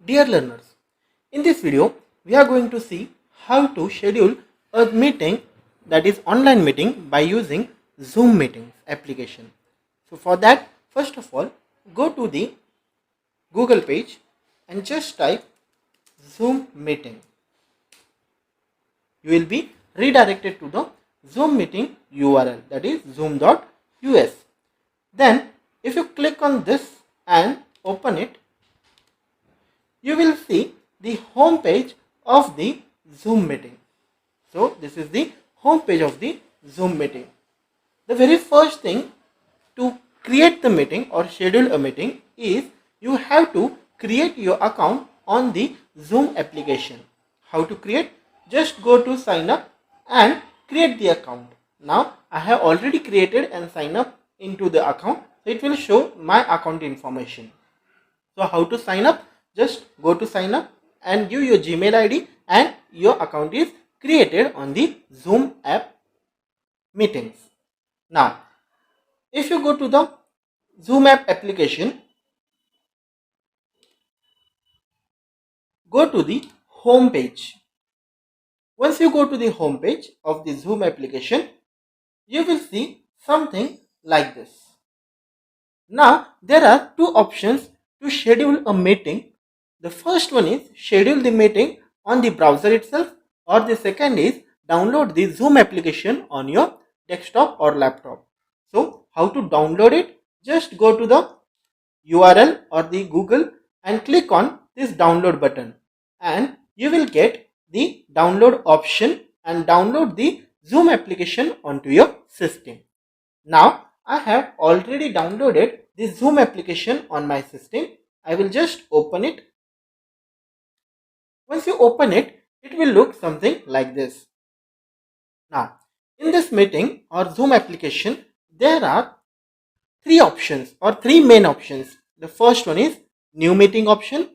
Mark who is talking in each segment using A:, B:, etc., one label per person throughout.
A: Dear learners, in this video we are going to see how to schedule a meeting, that is online meeting, by using Zoom Meetings application. So for that, first of all, go to the Google page and just type Zoom Meeting. You will be redirected to the Zoom Meeting URL, that is zoom.us. Then if you click on this and open it, you will see the home page of the Zoom meeting. So this is the home page of the Zoom meeting. The very first thing to create the meeting or schedule a meeting is you have to create your account on the Zoom application. How to create? Just go to sign up and create the account. Now I have already created and signed up into the account, so it will show my account information. So how to sign up? Just go to sign up and give your Gmail ID and your account is created on the Zoom app meetings. Now, if you go to the Zoom app application, go to the home page. Once you go to the home page of the Zoom application, you will see something like this. Now, there are two options to schedule a meeting. The first one is schedule the meeting on the browser itself, or the second is download the Zoom application on your desktop or laptop. So how to download it? Just go to the URL or the Google and click on this download button, and you will get the download option and download the Zoom application onto your system. Now I have already downloaded the Zoom application on my system. I will just open it. Once you open it, it will look something like this. Now, in this meeting or Zoom application, there are three options or three main options. The first one is new meeting option,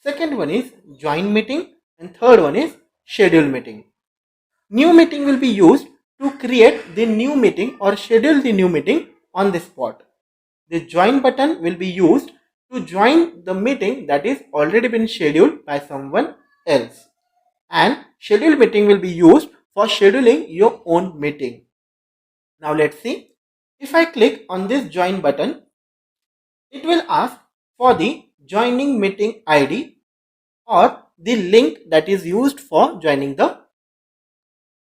A: second one is join meeting, and third one is schedule meeting. New meeting will be used to create the new meeting or schedule the new meeting on the spot. The join button will be used to join the meeting that is already been scheduled by someone else, and schedule meeting will be used for scheduling your own meeting. Now let's see. If I click on this join button, it will ask for the joining meeting ID or the link that is used for joining the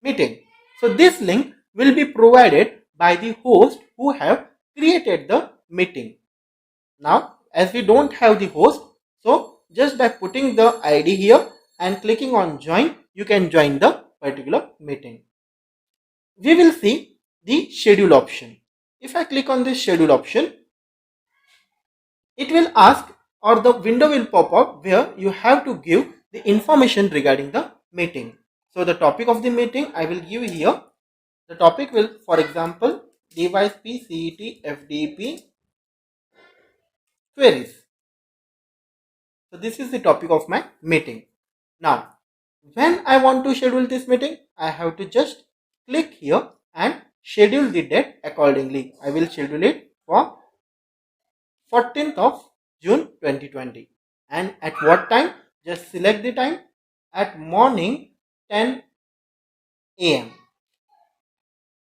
A: meeting. So this link will be provided by the host who have created the meeting. Now as we don't have the host, so just by putting the ID here and clicking on join, you can join the particular meeting. We will see the schedule option. If I click on this schedule option, it will ask, or the window will pop up where you have to give the information regarding the meeting. So the topic of the meeting I will give here. The topic will, for example, device P, CET, FDP queries. So this is the topic of my meeting. Now, when I want to schedule this meeting, I have to just click here and schedule the date accordingly. I will schedule it for 14th of June 2020. And at what time? Just select the time at morning 10 a.m.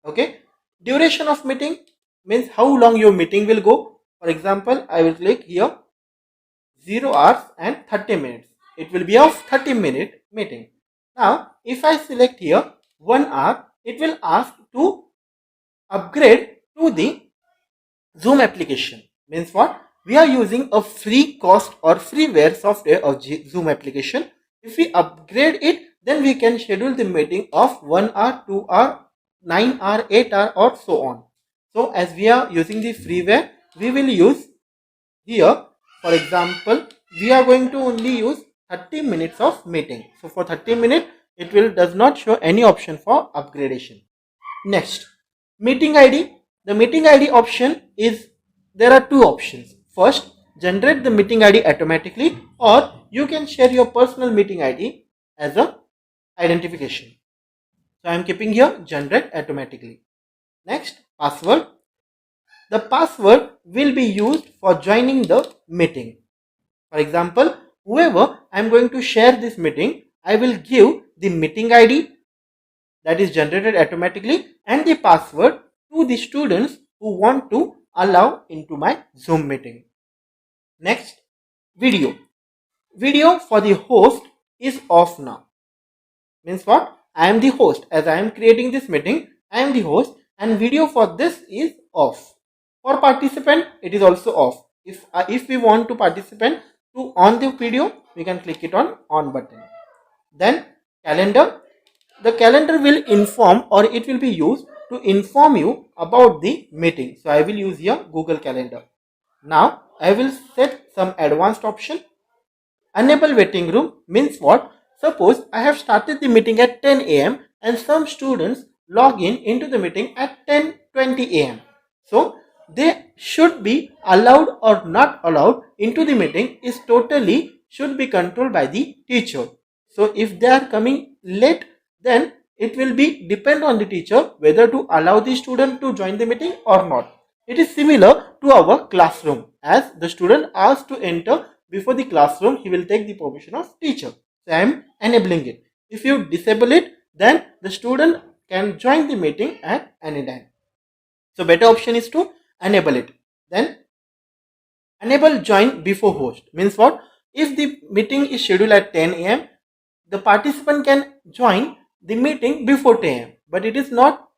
A: Okay. Duration of meeting means how long your meeting will go. For example, I will click here 0 hours and 30 minutes. It will be a 30-minute meeting. Now, if I select here 1 hour, it will ask to upgrade to the Zoom application. Means what? We are using a free cost or freeware software of Zoom application. If we upgrade it, then we can schedule the meeting of 1 hour, 2 hour, 9 hour, 8 hour, or so on. So as we are using the freeware, we will use here, for example, we are going to only use 30 minutes of meeting. So for 30 minutes, it will does not show any option for upgradation. Next, meeting ID. The meeting ID option is, there are two options. First, generate the meeting ID automatically, or you can share your personal meeting ID as a identification. So I am keeping here generate automatically. Next, password. The password will be used for joining the meeting. For example, whoever I am going to share this meeting, I will give the meeting ID that is generated automatically and the password to the students who want to allow into my Zoom meeting. Next, video. Video for the host is off now. Means what? I am the host. As I am creating this meeting, I am the host and video for this is off. For participant, it is also off. If we want to participant to on the video, we can click it on button. Then calendar. The calendar will inform or it will be used to inform you about the meeting. So I will use here Google Calendar. Now I will set some advanced option. Enable waiting room means what? Suppose I have started the meeting at 10 a.m. and some students log in into the meeting at 10:20 a.m. So they should be allowed or not allowed into the meeting is totally should be controlled by the teacher. So if they are coming late, then it will be depend on the teacher whether to allow the student to join the meeting or not. It is similar to our classroom. As the student asked to enter before the classroom, he will take the permission of teacher. So I am enabling it. If you disable it, then the student can join the meeting at any time. So better option is to enable it. Then enable join before host means what? If the meeting is scheduled at 10 a.m., the participant can join the meeting before 10 a.m. but it is not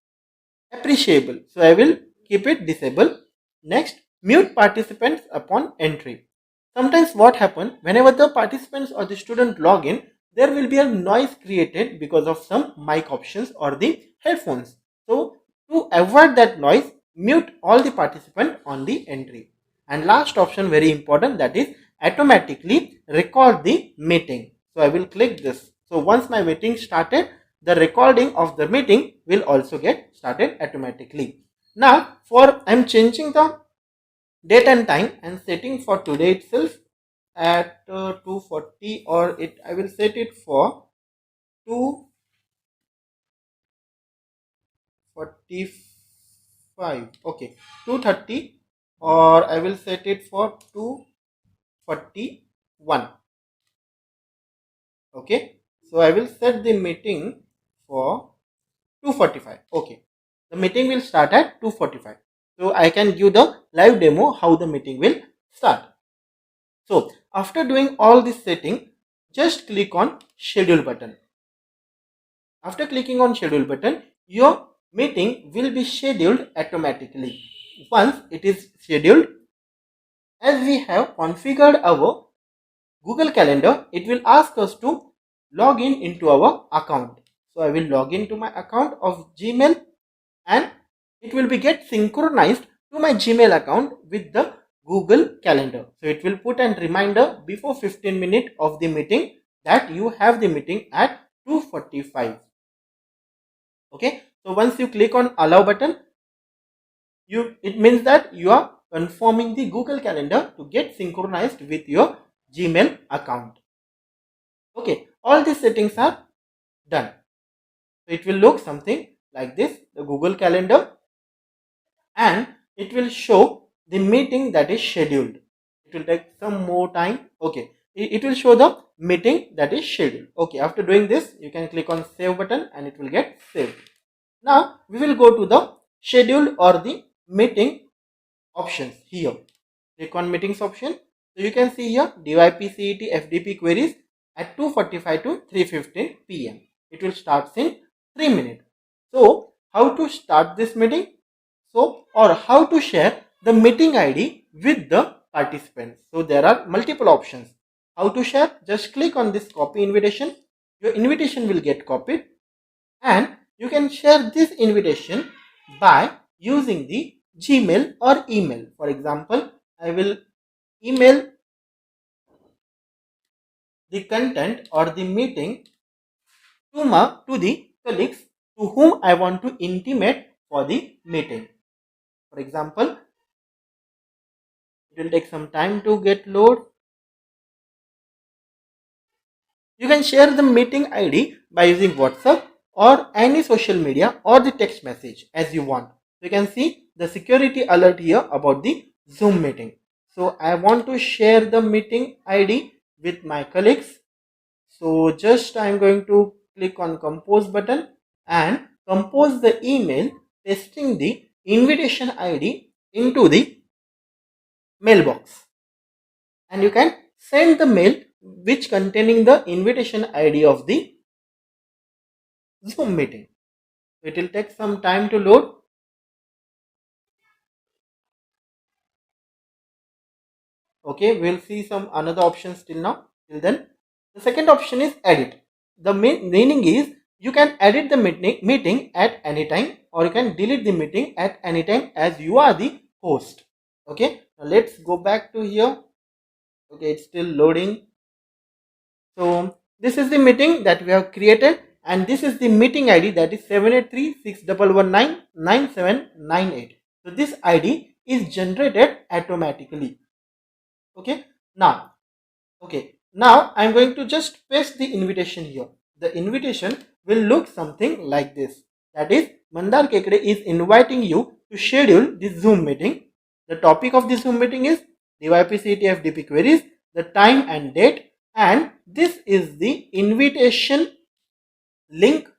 A: appreciable. So I will keep it disabled. Next, mute participants upon entry. Sometimes what happens, whenever the participants or the student log in, there will be a noise created because of some mic options or the headphones. So to avoid that noise, mute all the participants on the entry. And last option, very important, that is automatically record the meeting. So I will click this. So once my meeting started, the recording of the meeting will also get started automatically. Now I am changing the date and time and setting for today itself at 2:40 or I will set it for 2:45. Okay, 2:30 or I will set it for 2:41. Okay, so I will set the meeting for 2:45. Okay, the meeting will start at 2:45. So I can give the live demo how the meeting will start. So after doing all this setting, just click on schedule button. After clicking on schedule button, your meeting will be scheduled automatically. Once it is scheduled, as we have configured our Google Calendar, it will ask us to log in into our account. So I will log into my account of Gmail and it will be get synchronized to my Gmail account with the Google Calendar. So it will put a reminder before 15 minutes of the meeting that you have the meeting at 2:45. Okay. So once you click on allow button, it means that you are confirming the Google Calendar to get synchronized with your Gmail account. Okay. All these settings are done. So it will look something like this, the Google Calendar, and it will show the meeting that is scheduled. It will take some more time. Okay, it will show the meeting that is scheduled. Okay, after doing this, you can click on save button and it will get saved. Now we will go to the scheduled or the meeting options here. Click on meetings option. So you can see here DYP CET FDP queries at 2:45 to 3:15 p.m. It will start in 3 minutes. So how to start this meeting? So or how to share the meeting ID with the participants. So there are multiple options. How to share? Just click on this copy invitation. Your invitation will get copied and you can share this invitation by using the Gmail or email. For example, I will email the content or the meeting to the colleagues to whom I want to intimate for the meeting. For example, it will take some time to get load. You can share the meeting ID by using WhatsApp or any social media or the text message as you want. You can see the security alert here about the Zoom meeting. So I want to share the meeting ID with my colleagues. So just I'm going to click on compose button and compose the email, pasting the invitation ID into the mailbox, and you can send the mail which containing the invitation ID of the Zoom meeting. It will take some time to load. Okay, we'll see some another options till now. Till then, the second option is edit. The meaning is you can edit the meeting at any time, or you can delete the meeting at any time as you are the host. Okay, now let's go back to here. Okay, it's still loading. So this is the meeting that we have created, and this is the meeting ID, that is 78361199798. So this ID is generated automatically. Okay, now I'm going to just paste the invitation here. The invitation will look something like this. That is, Mandar Kekde is inviting you to schedule this Zoom meeting. The topic of this Zoom meeting is DYP-CET FDP queries, the time and date, and this is the invitation link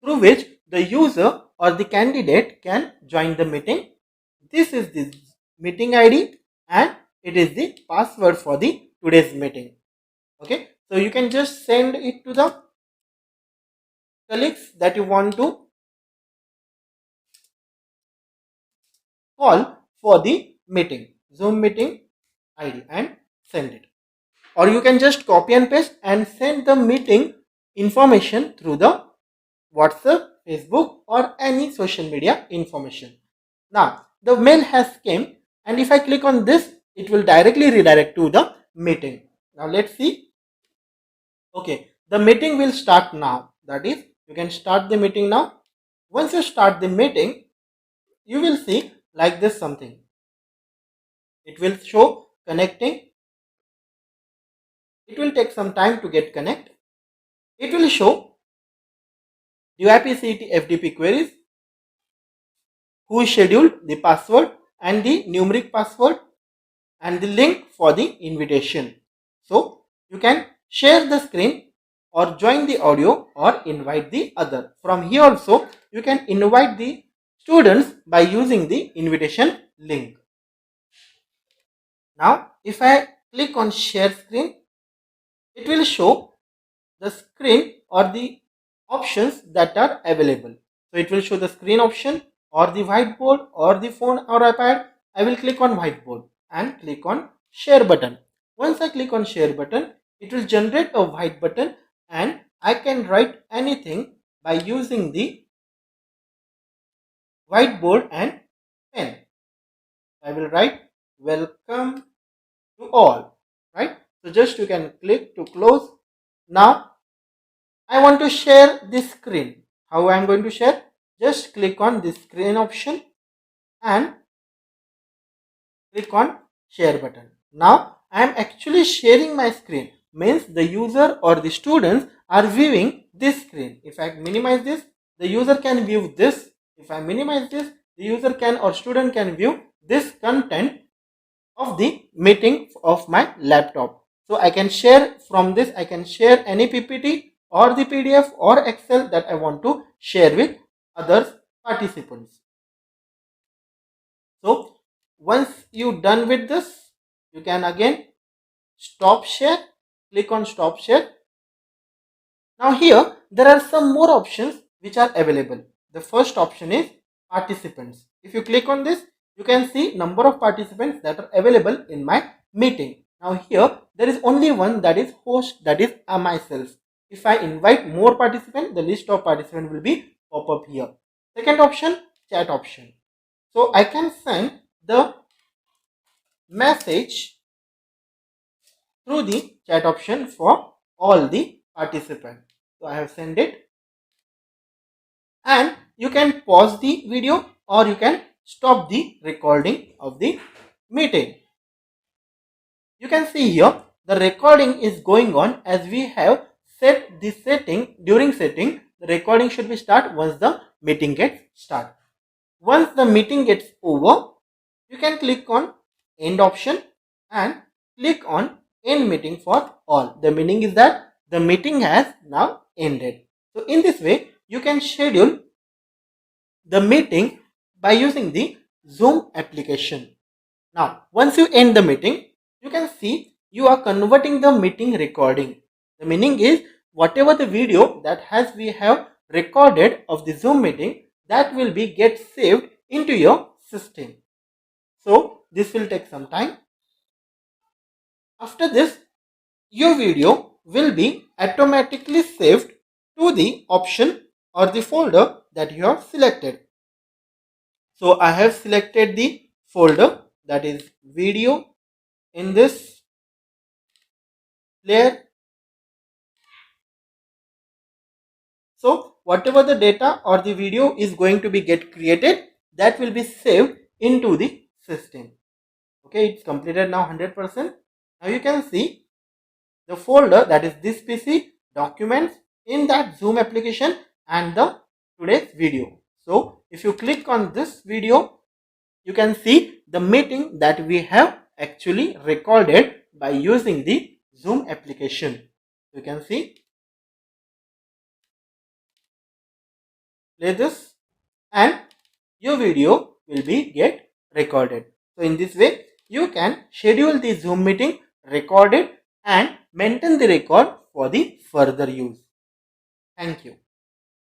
A: through which the user or the candidate can join the meeting. This is the meeting ID and it is the password for the today's meeting. Okay, so you can just send it to the colleagues that you want to call for the meeting, Zoom meeting ID, and send it. Or you can just copy and paste and send the meeting information through the WhatsApp, Facebook, or any social media information. Now the mail has came, and if I click on this, it will directly redirect to the meeting. Now let's see. Okay, the meeting will start now. That is, you can start the meeting now. Once you start the meeting, you will see like this something. It will show connecting. It will take some time to get connect. It will show DYP-CET FDP queries, who scheduled, the password and the numeric password, and the link for the invitation. So you can share the screen or join the audio or invite the other. From here also you can invite the students by using the invitation link. Now if I click on share screen, it will show the screen or the options that are available. So it will show the screen option or the whiteboard or the phone or iPad. I will click on whiteboard and click on share button. Once I click on share button, it will generate a white button and I can write anything by using the whiteboard and pen. I will write welcome to all, right? So just you can click to close. Now I want to share this screen. How I am going to share? Just click on this screen option and click on share button. Now I am actually sharing my screen, means the user or the students are viewing this screen. If I minimize this, the user can view this. If I minimize this, the user can or student can view this content of the meeting of my laptop. So I can share from this, I can share any PPT or the PDF or Excel that I want to share with other participants. So once you done with this, you can again stop share, click on stop share. Now here there are some more options which are available. The first option is participants. If you click on this, you can see number of participants that are available in my meeting. Now here there is only one, that is host, that is myself. If I invite more participants, the list of participants will be pop up here. Second option, chat option. So I can send the message through the chat option for all the participants. So I have sent it, and you can pause the video or you can stop the recording of the meeting. You can see here the recording is going on as we have set the setting. During setting, the recording should be start once the meeting gets start. Once the meeting gets over, you can click on end option and click on end meeting for all. The meaning is that the meeting has now ended. So in this way, you can schedule the meeting by using the Zoom application. Now, once you end the meeting, you can see you are converting the meeting recording. The meaning is whatever the video that we have recorded of the Zoom meeting, that will be get saved into your system. So this will take some time. After this, your video will be automatically saved to the option or the folder that you have selected. So I have selected the folder, that is video, in this player. So whatever the data or the video is going to be get created, that will be saved into the system. Okay, it's completed now 100%. Now you can see the folder, that is this PC, documents, in that Zoom application, and the today's video. So if you click on this video, you can see the meeting that we have actually recorded by using the Zoom application. You can see, play this, and your video will be get recorded. So in this way, you can schedule the Zoom meeting, record it, and maintain the record for the further use. Thank you.